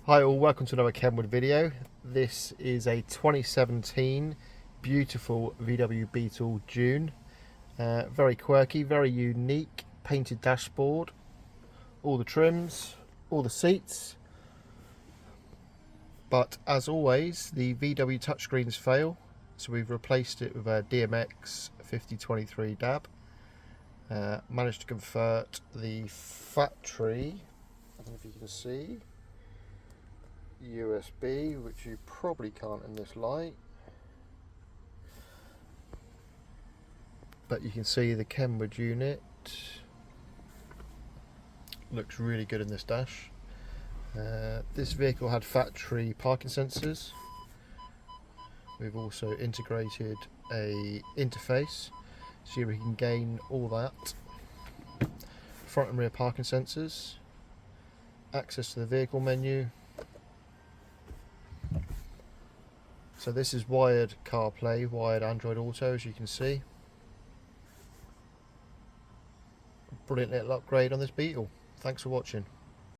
Hi all, welcome to another Kenwood video. This is a 2017 beautiful VW Beetle June. Very quirky, very unique, painted dashboard, all the trims, all the seats. But as always, the VW touchscreens fail, so we've replaced it with a DMX5023DAB. Managed to convert the factory, I don't know if you can see, USB, which you probably can't in this light, but you can see the Kenwood unit looks really good in this dash. This vehicle had factory parking sensors. We've also integrated a interface so we can gain all that. Front and rear parking sensors, access to the vehicle menu. So this is wired CarPlay, wired Android Auto, as you can see. Brilliant little upgrade on this Beetle. Thanks for watching.